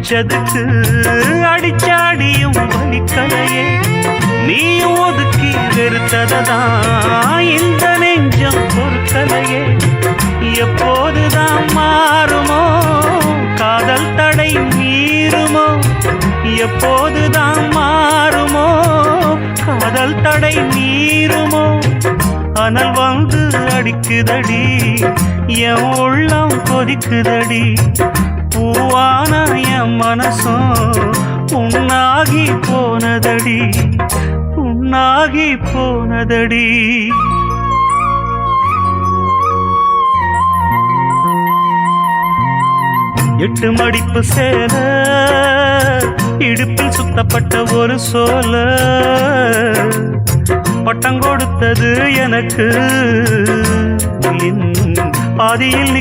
அடிச்சதுக்கு அடிச்சாடியும் வலிக்கலையே, நீயும் ஒதுக்கி வெறுத்ததான் இந்த நெஞ்சம் பொறுக்கலையே. எப்போதுதான் மாறுமோ காதல் தடை மீறுமோ, எப்போதுதான் மாறுமோ காதல் தடை மீறுமோ. அனல் வந்து அடிக்குதடி, என் உள்ளம் கொதிக்குதடி. பூவான என் மனசும் உன்னாகி போனதடி, உன்னாகி போனதடி. எட்டு மடிப்பு சேல இடுப்பில் சுத்தப்பட்ட ஒரு சோல, பட்டம் கொடுத்தது எனக்கு பாதியில்